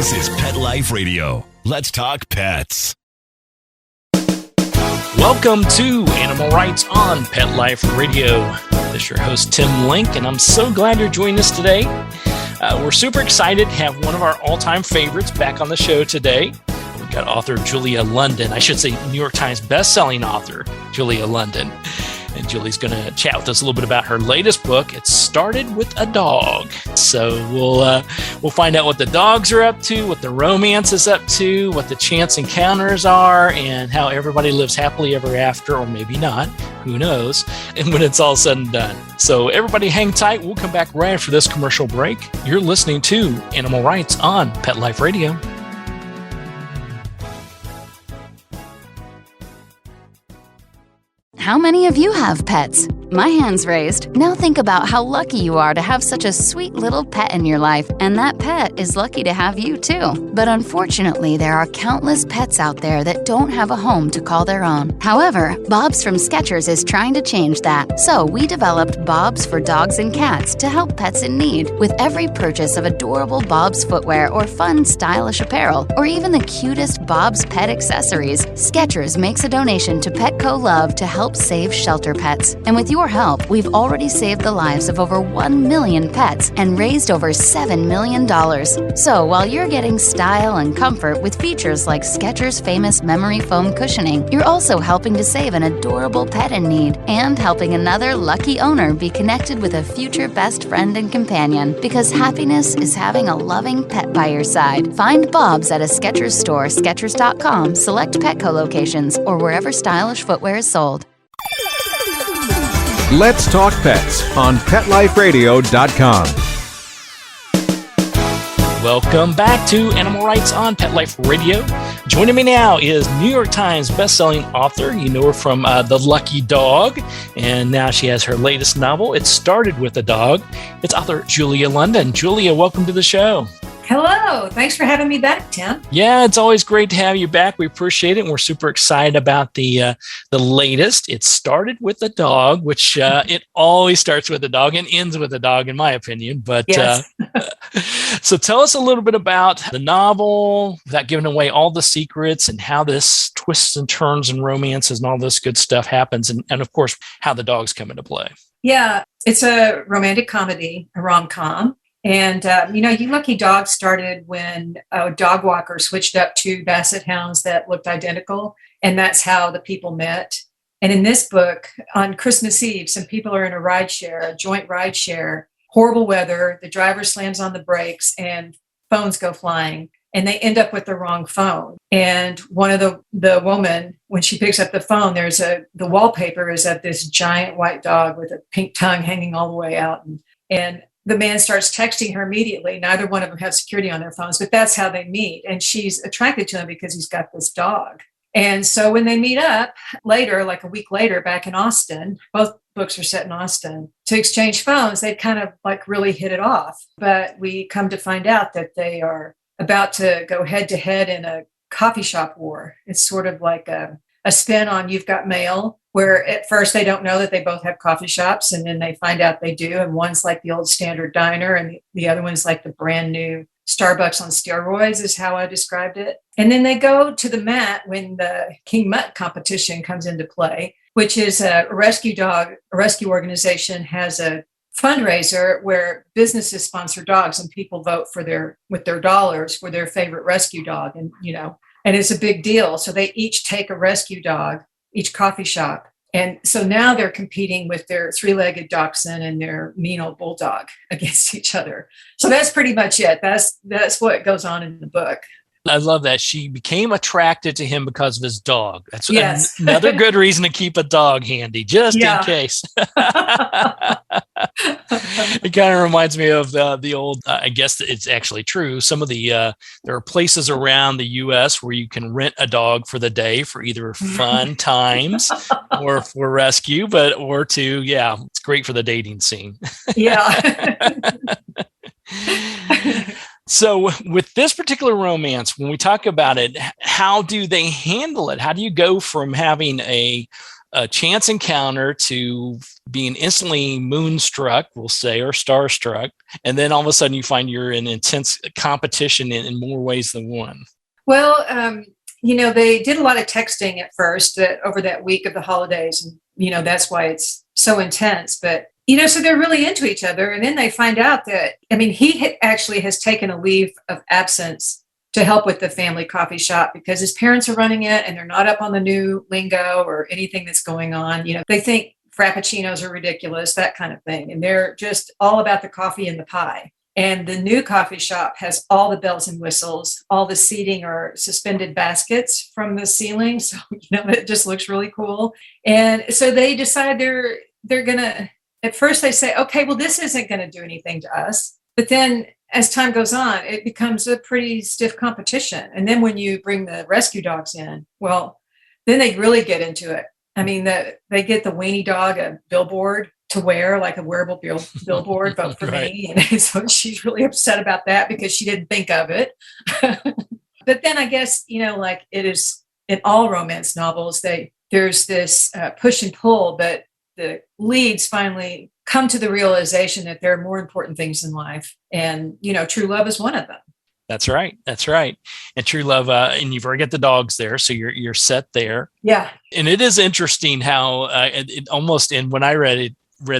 This is Pet Life Radio. Let's talk pets. Welcome to Animal Rights on Pet Life Radio. This is your host, Tim Link, and I'm so glad you're joining us today. We're super excited to have one of our all-time favorites back on the show today. We've got author Julia London. I should say New York Times best-selling author Julia London. And Julie's going to chat with us a little bit about her latest book. It started with a dog. So we'll find out what the dogs are up to, what the romance is up to, what the chance encounters are, and how everybody lives happily ever after, or maybe not. Who knows? And when it's all said and done. So everybody hang tight. We'll come back right after this commercial break. You're listening to Animal Rights on Pet Life Radio. How many of you have pets? My hand's raised. Now think about how lucky you are to have such a sweet little pet in your life, and that pet is lucky to have you too. But unfortunately, there are countless pets out there that don't have a home to call their own. However, Bob's from Skechers is trying to change that. So we developed Bob's for dogs and cats to help pets in need. With every purchase of adorable Bob's footwear or fun, stylish apparel, or even the cutest Bob's pet accessories, Skechers makes a donation to Petco Love to help save shelter pets. And with your help, we've already saved the lives of over 1 million pets and raised over $7 million. So while you're getting style and comfort with features like Skechers' famous memory foam cushioning, you're also helping to save an adorable pet in need and helping another lucky owner be connected with a future best friend and companion, because happiness is having a loving pet by your side. Find Bob's at a Skechers store, Skechers.com, select Petco locations, or wherever stylish footwear is sold. Let's Talk Pets on PetLifeRadio.com. Welcome back to Animal Rights on Pet Life Radio. Joining me now is New York Times bestselling author. You know her from The Lucky Dog, and now she has her latest novel, It Started with a Dog. It's author Julia London. Julia, welcome to the show. Hello. Thanks for having me back, Tim. Yeah, it's always great to have you back. We appreciate it, and we're super excited about the latest. It started with a dog, which it always starts with a dog and ends with a dog, in my opinion. But yes. So tell us a little bit about the novel, without giving away all the secrets, and how this twists and turns and romances and all this good stuff happens, and of course, how the dogs come into play. Yeah, it's a romantic comedy, a rom-com. And, You Lucky Dog started when a dog walker switched up two basset hounds that looked identical. And that's how the people met. And in this book, on Christmas Eve, some people are in a joint ride share, horrible weather. The driver slams on the brakes and phones go flying. And they end up with the wrong phone. And one of the woman, when she picks up the phone, the wallpaper is of this giant white dog with a pink tongue hanging all the way out. And the man starts texting her immediately. Neither one of them have security on their phones, but that's how they meet. And she's attracted to him because he's got this dog. And so when they meet up later, like a week later, back in Austin, both books are set in Austin, to exchange phones, they kind of like really hit it off. But we come to find out that they are about to go head to head in a coffee shop war. It's sort of like a spin on You've Got Mail, where at first they don't know that they both have coffee shops, and then they find out they do. And one's like the old Standard Diner, and the other one's like the brand new Starbucks on steroids, is how I described it. And then they go to the mat when the King Mutt competition comes into play, which is a rescue organization has a fundraiser where businesses sponsor dogs and people vote with their dollars for their favorite rescue dog. And it's a big deal. So they each take a rescue dog, each coffee shop. And so now they're competing with their three-legged dachshund and their mean old bulldog against each other. So that's pretty much it. That's what goes on in the book. I love that. She became attracted to him because of his dog. That's yes. Another good reason to keep a dog handy, just in case. It kind of reminds me of the old, I guess it's actually true. Some of there are places around the U.S. where you can rent a dog for the day for either fun times or for rescue, it's great for the dating scene. Yeah. So with this particular romance, when we talk about it, how do they handle it? How do you go from having a a chance encounter to being instantly moonstruck, we'll say, or starstruck, and then all of a sudden you find you're in intense competition in more ways than one? Well, they did a lot of texting at first over that week of the holidays, and that's why it's so intense. But so they're really into each other, and then they find out that he actually has taken a leave of absence to help with the family coffee shop because his parents are running it, and they're not up on the new lingo or anything that's going on. They think frappuccinos are ridiculous, that kind of thing, and they're just all about the coffee and the pie. And the new coffee shop has all the bells and whistles. All the seating are suspended baskets from the ceiling. So, it just looks really cool. And so they decide they're going to, at first they say, okay, well, this isn't going to do anything to us. But then as time goes on, it becomes a pretty stiff competition. And then when you bring the rescue dogs in, well, then they really get into it. They get the weenie dog a billboard to wear, like a wearable billboard, vote for Right. me. And so she's really upset about that because she didn't think of it. But then I guess, like it is in all romance novels, there's this push and pull, but the leads finally come to the realization that there are more important things in life. And, true love is one of them. That's right. And true love, and you've already got the dogs there, so you're set there. Yeah. And it is interesting how it almost, and when I read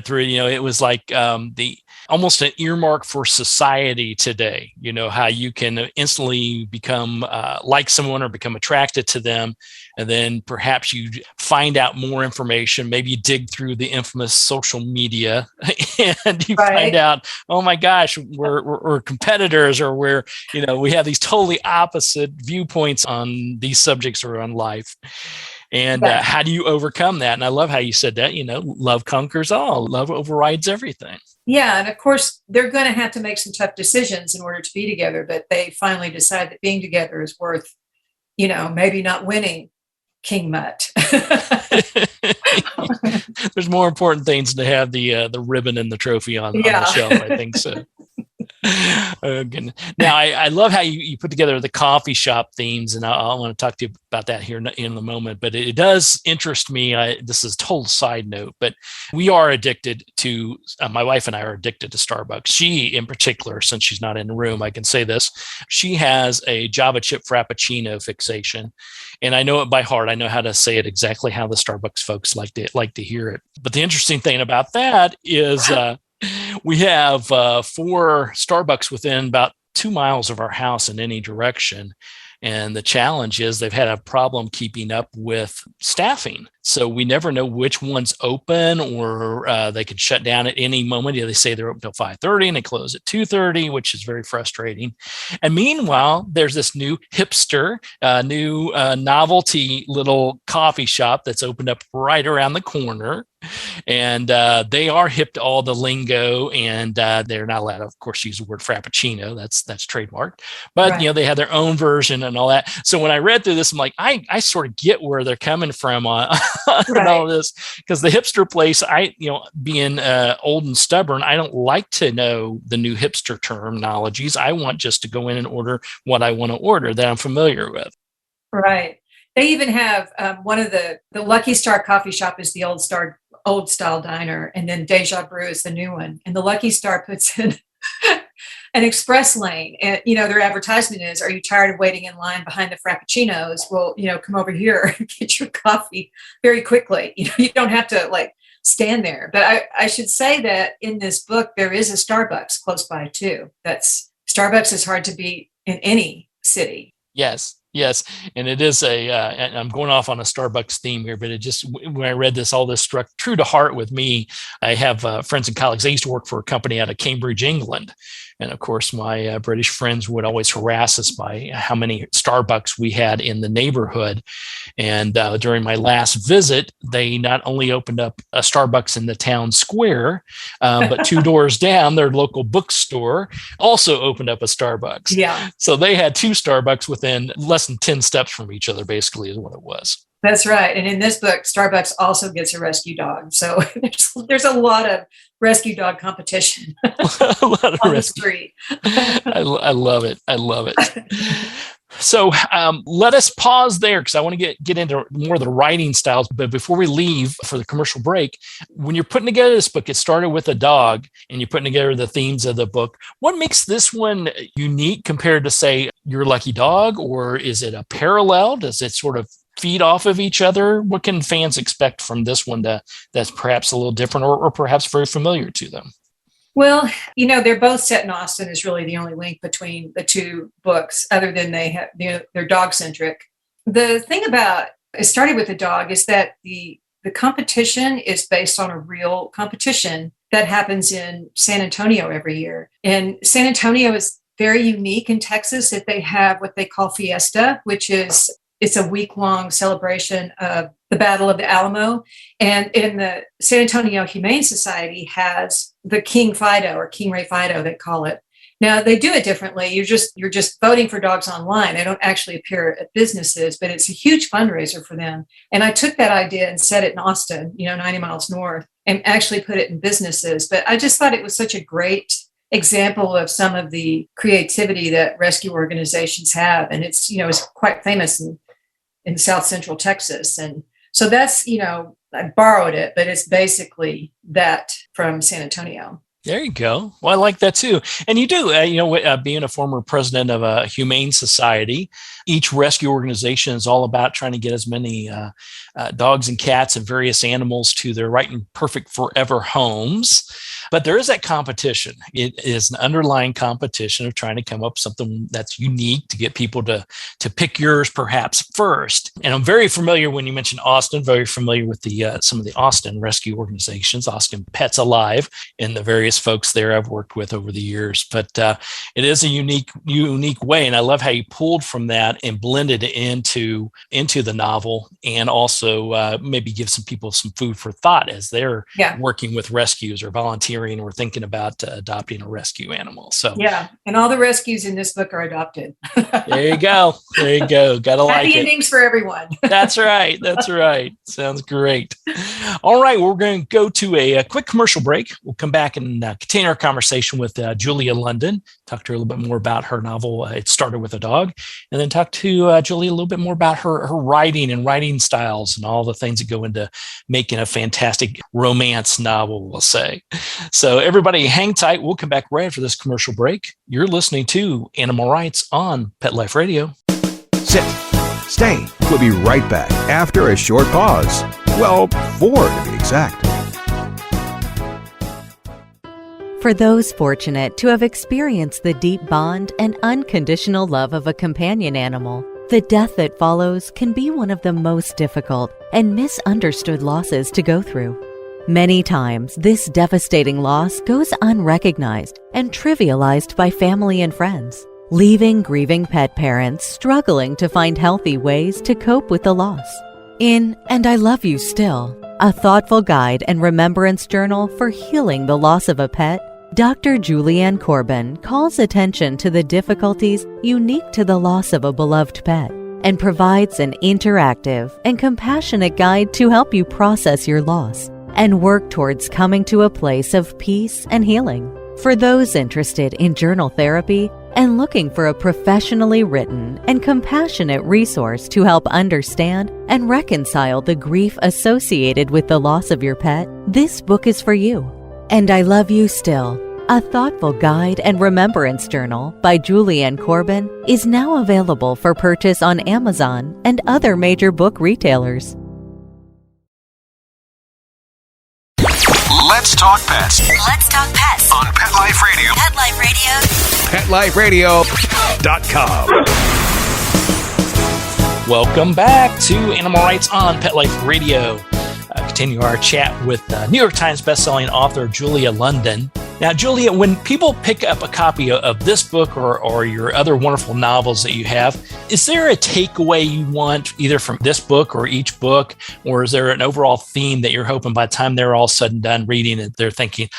through it, it was like the almost an earmark for society today. How you can instantly become like someone or become attracted to them, and then perhaps you find out more information. Maybe you dig through the infamous social media, and you find out, oh my gosh, we're competitors, or we have these totally opposite viewpoints on these subjects or on life. And how do you overcome that? And I love how you said that, love conquers all. Love overrides everything. Yeah. And of course, they're going to have to make some tough decisions in order to be together. But they finally decide that being together is worth, maybe not winning King Mutt. There's more important things to have the ribbon and the trophy on the shelf, I think so. Now, I love how you put together the coffee shop themes, and I want to talk to you about that here in a moment. But it does interest me. This is a total side note, but we are addicted to, my wife and I are addicted to Starbucks. She, in particular, since she's not in the room, I can say this. She has a Java chip Frappuccino fixation, and I know it by heart. I know how to say it exactly how the Starbucks folks like to hear it. But the interesting thing about that is we have 4 Starbucks within about 2 miles of our house in any direction. And the challenge is they've had a problem keeping up with staffing. So we never know which one's open, or they could shut down at any moment. They say they're open till 5:30 and they close at 2:30, which is very frustrating. And meanwhile, there's this new hipster, new novelty little coffee shop that's opened up right around the corner. And they are hip to all the lingo, and they're not allowed to, of course, use the word frappuccino. That's trademarked. But they have their own version and all that. So when I read through this, I'm like, I sort of get where they're coming from on all this, because the hipster place, being old and stubborn, I don't like to know the new hipster terminologies. I want just to go in and order what I want to order that I'm familiar with. Right. They even have one of the Lucky Star coffee shop is the old style diner, and then Deja Brew is the new one. And the Lucky Star puts in an express lane, and their advertisement is, "Are you tired of waiting in line behind the frappuccinos? Well, come over here and get your coffee very quickly. You don't have to stand there." But I should say that in this book there is a Starbucks close by too. Starbucks is hard to beat in any city. Yes. And it is and I'm going off on a Starbucks theme here, but it just, when I read this, all this struck true to heart with me. I have friends and colleagues. I used to work for a company out of Cambridge, England. And of course, my British friends would always harass us by how many Starbucks we had in the neighborhood. And during my last visit, they not only opened up a Starbucks in the town square, but 2 doors down, their local bookstore also opened up a Starbucks. Yeah. So they had 2 Starbucks within less than 10 steps from each other, basically, is what it was. That's right. And in this book, Starbucks also gets a rescue dog. So there's a lot of rescue dog competition a lot of on the street. I love it. So let us pause there because I want to get into more of the writing styles. But before we leave for the commercial break, when you're putting together this book, it started with a dog and you're putting together the themes of the book. What makes this one unique compared to, say, Your Lucky Dog? Or is it a parallel? Does it sort of feed off of each other? What can fans expect from this one that's perhaps a little different or perhaps very familiar to them? Well, they're both set in Austin is really the only link between the two books, other than they're dog centric. The thing about it started with a dog is that the competition is based on a real competition that happens in San Antonio every year. And San Antonio is very unique in Texas that they have what they call Fiesta, which is it's a week-long celebration of the Battle of the Alamo. And in the San Antonio Humane Society has the King Fido or King Ray Fido, they call it. Now they do it differently. You're just voting for dogs online. They don't actually appear at businesses, but it's a huge fundraiser for them. And I took that idea and set it in Austin, 90 miles north, and actually put it in businesses. But I just thought it was such a great example of some of the creativity that rescue organizations have. And it's quite famous in South Central Texas. And so that's, I borrowed it, but it's basically that from San Antonio. There you go. Well, I like that too. And you do, being a former president of a humane society, each rescue organization is all about trying to get as many dogs and cats and various animals to their right and perfect forever homes. But there is that competition. It is an underlying competition of trying to come up with something that's unique to get people to pick yours perhaps first. And I'm very familiar when you mentioned Austin, very familiar with the some of the Austin rescue organizations, Austin Pets Alive, and the various folks there I've worked with over the years. But it is a unique way. And I love how you pulled from that and blended it into the novel, and also maybe give some people some food for thought as they're working with rescues or volunteering or thinking about adopting a rescue animal. So yeah, and all the rescues in this book are adopted. There you go. Gotta like it. Happy endings for everyone. That's right. Sounds great. All right, we're going to go to a quick commercial break. We'll come back and continue our conversation with Julia London, talk to her a little bit more about her novel, It Started With a Dog, and then talk to Julia a little bit more about her writing and writing styles and all the things that go into making a fantastic romance novel, we'll say. So everybody hang tight. We'll come back right after this commercial break. You're listening to Animal Rights on Pet Life Radio. Sit. Stay. We'll be right back after a short pause. Well, 4 to be exact. For those fortunate to have experienced the deep bond and unconditional love of a companion animal, the death that follows can be one of the most difficult and misunderstood losses to go through. Many times, this devastating loss goes unrecognized and trivialized by family and friends, leaving grieving pet parents struggling to find healthy ways to cope with the loss. In And I Love You Still, a thoughtful guide and remembrance journal for healing the loss of a pet, Dr. Julianne Corbin calls attention to the difficulties unique to the loss of a beloved pet and provides an interactive and compassionate guide to help you process your loss and work towards coming to a place of peace and healing. For those interested in journal therapy and looking for a professionally written and compassionate resource to help understand and reconcile the grief associated with the loss of your pet, this book is for you. And I Love You Still, a thoughtful guide and remembrance journal by Julianne Corbin, is now available for purchase on Amazon and other major book retailers. Let's talk pets Let's talk pets on Pet Life Radio. Pet Life Radio. PetLifeRadio.com. Welcome back to Animal Rights on Pet Life Radio. Continue our chat with New York Times bestselling author Julia London. Now, Julia, when people pick up a copy of this book or your other wonderful novels that you have, is there a takeaway you want either from this book or each book, or is there an overall theme that you're hoping by the time they're all said and done reading it, they're thinking,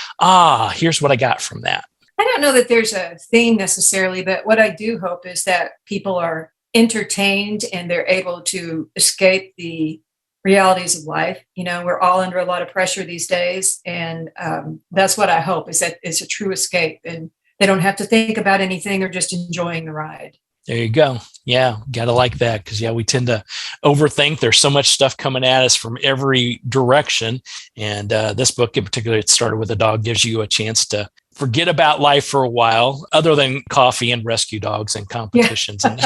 here's what I got from that? I don't know that there's a theme necessarily, but what I do hope is that people are entertained and they're able to escape the realities of life. We're all under a lot of pressure these days. And that's what I hope, is that it's a true escape and they don't have to think about anything. They're just enjoying the ride. There you go. Yeah, got to like that because, we tend to overthink. There's so much stuff coming at us from every direction. And this book in particular, it started with a dog, gives you a chance to forget about life for a while, other than coffee and rescue dogs and competitions and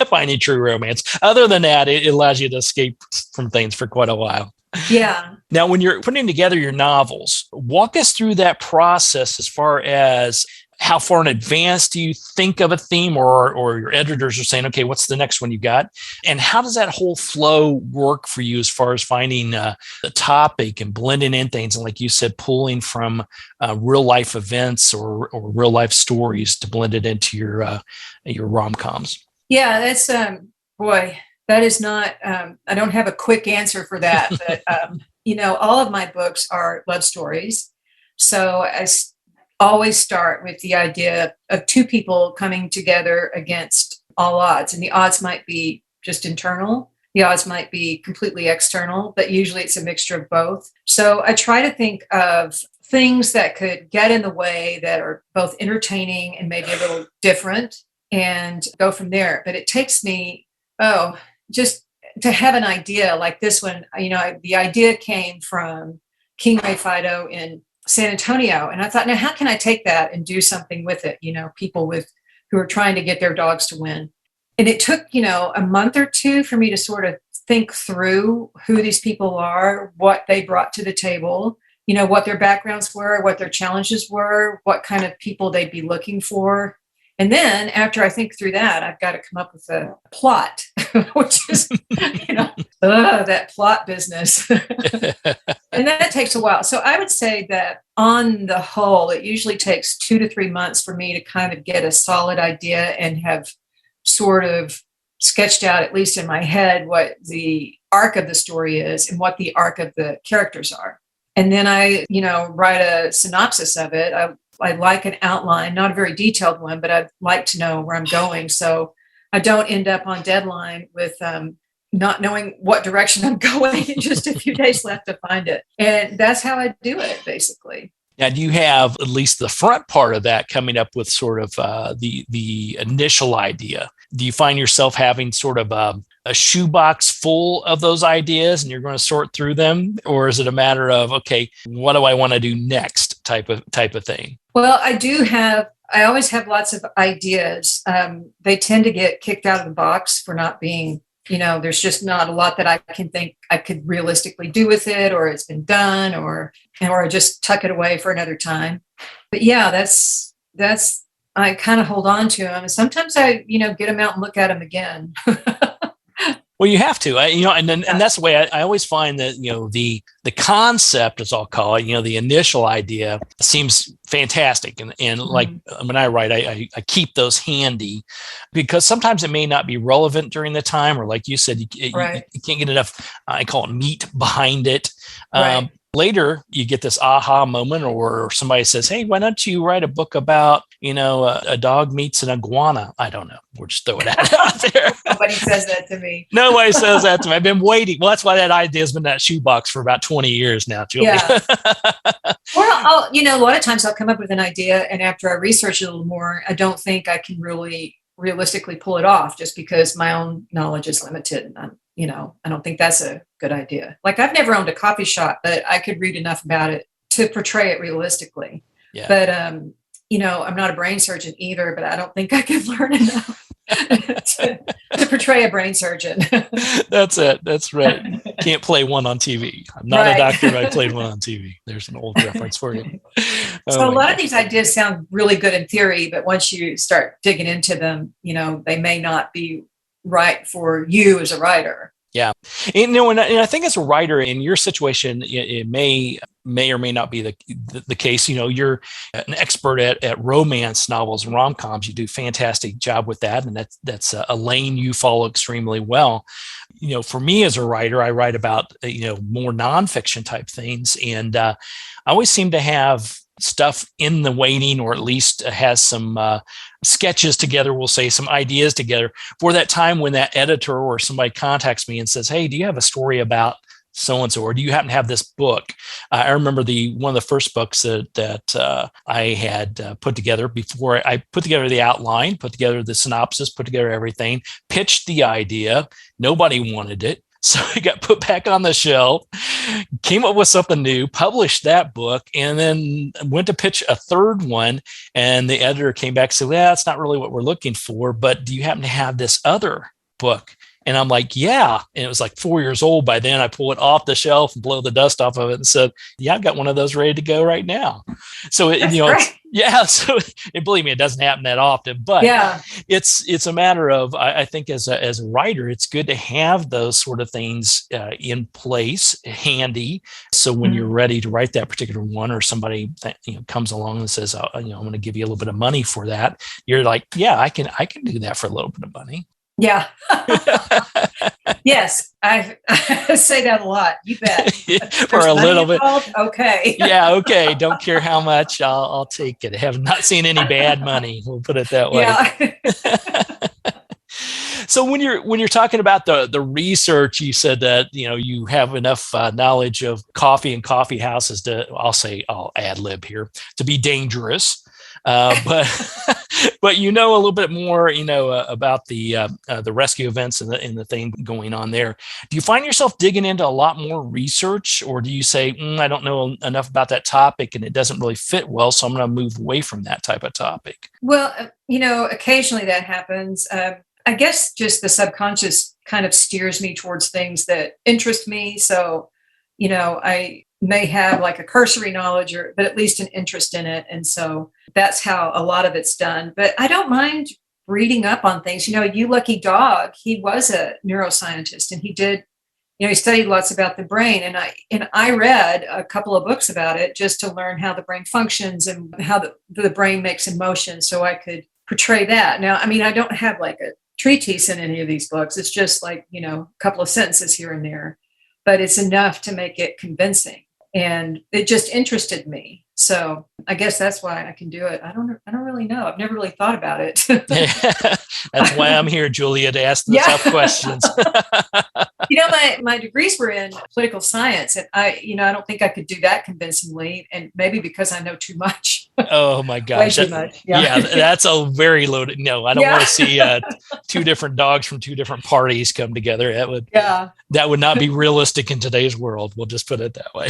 finding true romance. Other than that, it allows you to escape from things for quite a while. Yeah. Now, when you're putting together your novels, walk us through that process as far as how far in advance do you think of a theme, or your editors are saying, okay, what's the next one you got? And how does that whole flow work for you as far as finding the topic and blending in things? And like you said, pulling from real life events or real life stories to blend it into your rom-coms. Yeah, that's, boy, that is not, I don't have a quick answer for that, but, all of my books are love stories. So I always start with the idea of two people coming together against all odds. And the odds might be just internal. The odds might be completely external, but usually it's a mixture of both. So I try to think of things that could get in the way that are both entertaining and maybe a little different and go from there. But it takes me, just to have an idea like this one. The idea came from King Ray Fido in San Antonio. And I thought, now how can I take that and do something with it? People who are trying to get their dogs to win. And it took, a month or two for me to sort of think through who these people are, what they brought to the table, what their backgrounds were, what their challenges were, what kind of people they'd be looking for. And then after I think through that, I've got to come up with a plot, which is, that plot business. And that takes a while. So I would say that on the whole, it usually takes 2 to 3 months for me to kind of get a solid idea and have sort of sketched out, at least in my head, what the arc of the story is and what the arc of the characters are. And then I, write a synopsis of it. I like an outline, not a very detailed one, but I'd like to know where I'm going. So I don't end up on deadline with not knowing what direction I'm going and just a few days left to find it. And that's how I do it, basically. Now, do you have at least the front part of that coming up with sort of the initial idea? Do you find yourself having sort of a shoebox full of those ideas and you're going to sort through them? Or is it a matter of, okay, what do I want to do next type of thing? Well, I always have lots of ideas. They tend to get kicked out of the box for not being, there's just not a lot that I can think I could realistically do with it, or it's been done, or I just tuck it away for another time. But yeah, that's I kind of hold on to them. And sometimes I, get them out and look at them again. Well, you have to, and that's the way I always find that, the concept, as I'll call it, the initial idea seems fantastic. And like when I write, I keep those handy because sometimes it may not be relevant during the time, or like you said, you can't get enough, I call it meat behind it. Right. Later, you get this aha moment, or somebody says, hey, why don't you write a book about, a dog meets an iguana? I don't know. We're just throwing that out there. Nobody says that to me. Nobody says that to me. I've been waiting. Well, that's why that idea has been in that shoebox for about 20 years now, Julie. Yeah. Well, a lot of times I'll come up with an idea, and after I research it a little more, I don't think I can really realistically pull it off just because my own knowledge is limited. And I don't think that's a good idea. Like, I've never owned a coffee shop, but I could read enough about it to portray it realistically. Yeah. But, I'm not a brain surgeon either, but I don't think I could learn enough to portray a brain surgeon. That's it. That's right. Can't play one on TV. I'm not a doctor, but I played one on TV. There's an old reference for you. So a lot of these ideas sound really good in theory, but once you start digging into them, they may not be right for you as a writer. Yeah. And I think as a writer in your situation, it may or may not be the case. You're an expert at romance novels and rom-coms. You do a fantastic job with that. And that's a lane you follow extremely well. For me as a writer, I write about, more nonfiction type things. And I always seem to have stuff in the waiting, or at least has some sketches together, we'll say some ideas together for that time when that editor or somebody contacts me and says, hey, do you have a story about so-and-so, or do you happen to have this book? I remember one of the first books that I had put together before I put together the outline, put together the synopsis, put together everything, pitched the idea. Nobody wanted it. So it got put back on the shelf, came up with something new, published that book, and then went to pitch a third one. And the editor came back and said, well, that's not really what we're looking for, but do you happen to have this other book? And I'm like, yeah. And it was like 4 years old by then. I pull it off the shelf and blow the dust off of it and said, yeah, I've got one of those ready to go right now. So, So and believe me, it doesn't happen that often, but it's a matter of, I think as a writer, it's good to have those sort of things in place, handy. So when you're ready to write that particular one, or somebody that, comes along and says, I'm going to give you a little bit of money for that, you're like, yeah, I can do that for a little bit of money. Yeah. Yes. I say that a lot. You bet. For a little bit. Okay. Yeah. Okay. Don't care how much. I'll take it. I have not seen any bad money. We'll put it that way. Yeah. So when you're talking about the research, you said that, you have enough knowledge of coffee and coffee houses I'll ad lib here, to be dangerous. But a little bit more, about the rescue events and the thing going on there. Do you find yourself digging into a lot more research, or do you say, I don't know enough about that topic and it doesn't really fit well, so I'm going to move away from that type of topic? Well, occasionally that happens. I guess just the subconscious kind of steers me towards things that interest me. So, I may have like a cursory knowledge, but at least an interest in it. And so that's how a lot of it's done. But I don't mind reading up on things. You Lucky Dog, he was a neuroscientist, and he did, he studied lots about the brain. And I read a couple of books about it just to learn how the brain functions and how the brain makes emotion, so I could portray that. Now, I don't have like a treatise in any of these books. It's just like, a couple of sentences here and there, but it's enough to make it convincing. And it just interested me. So I guess that's why I can do it. I don't really know. I've never really thought about it. That's why I'm here, Julia, to ask the tough questions. My degrees were in political science, and I don't think I could do that convincingly, and maybe because I know too much. Oh my gosh. Way too much. Yeah, that's a very loaded. No, I don't want to see two different dogs from two different parties come together. That would not be realistic in today's world. We'll just put it that way.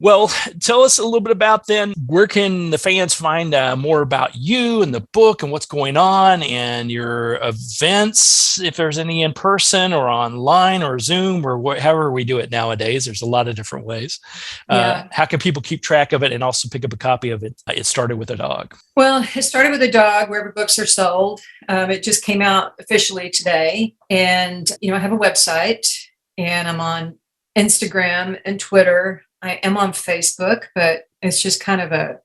Well, tell us a little bit about then, where can the fans find more about you and the book and what's going on and your events, if there's any in person or online or Zoom or however we do it nowadays. There's a lot of different ways. How can people keep track of it and also pick up a copy of it? It Started with a Dog. Well, It Started with a Dog, wherever books are sold. It just came out officially today. And, I have a website, and I'm on Instagram and Twitter. I am on Facebook, but it's just kind of a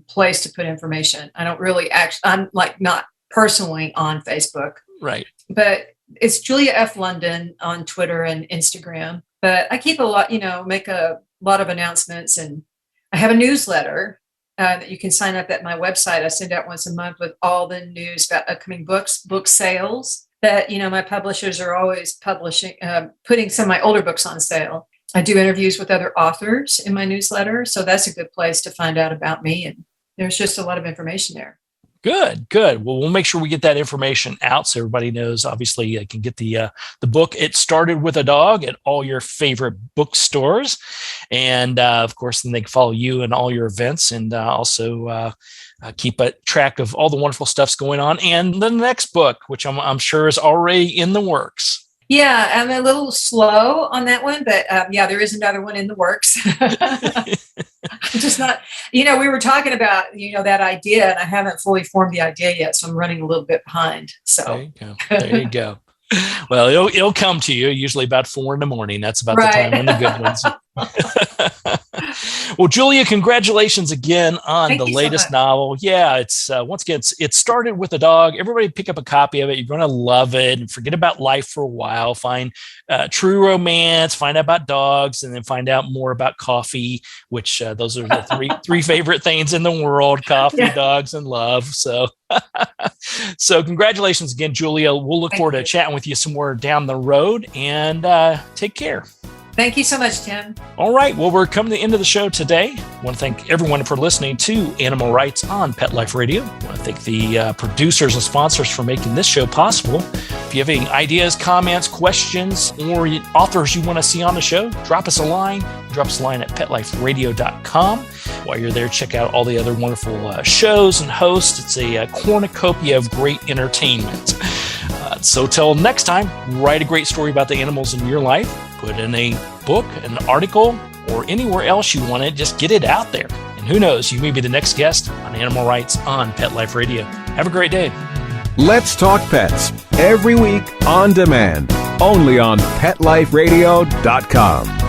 place to put information. I don't really I'm like not personally on Facebook. Right. But it's Julia F. London on Twitter and Instagram. But I keep a lot, make a lot of announcements, and I have a newsletter that you can sign up at my website. I send out once a month with all the news about upcoming books, book sales that, my publishers are always publishing, putting some of my older books on sale. I do interviews with other authors in my newsletter. So that's a good place to find out about me. And there's just a lot of information there. Good. Well, we'll make sure we get that information out so everybody knows. Obviously, I can get the book It Started with a Dog at all your favorite bookstores. And of course, then they can follow you and all your events, and also keep a track of all the wonderful stuff's going on. And the next book, which I'm sure is already in the works. Yeah, I'm a little slow on that one, but there is another one in the works. I'm just not, we were talking about, that idea, and I haven't fully formed the idea yet, so I'm running a little bit behind. So there you go. Well, it'll come to you usually about 4 a.m. That's about the time when the good ones. Well, Julia, congratulations again on the latest novel. Yeah, it's once again, It Started with a Dog. Everybody pick up a copy of it. You're going to love it, and forget about life for a while. Find true romance, find out about dogs, and then find out more about coffee, which those are the three favorite things in the world: coffee, dogs, and love. So So congratulations again, Julia. We'll look forward to chatting with you some more down the road, and take care. Thank you so much, Tim. All right. Well, we're coming to the end of the show today. I want to thank everyone for listening to Animal Rights on Pet Life Radio. I want to thank the producers and sponsors for making this show possible. If you have any ideas, comments, questions, or authors you want to see on the show, drop us a line. Drop us a line at petliferadio.com. While you're there, check out all the other wonderful shows and hosts. It's a cornucopia of great entertainment. So till next time, write a great story about the animals in your life. Put in a book, an article, or anywhere else you want it. Just get it out there. And who knows, you may be the next guest on Animal Rights on Pet Life Radio. Have a great day. Let's Talk Pets, every week on demand, only on PetLifeRadio.com.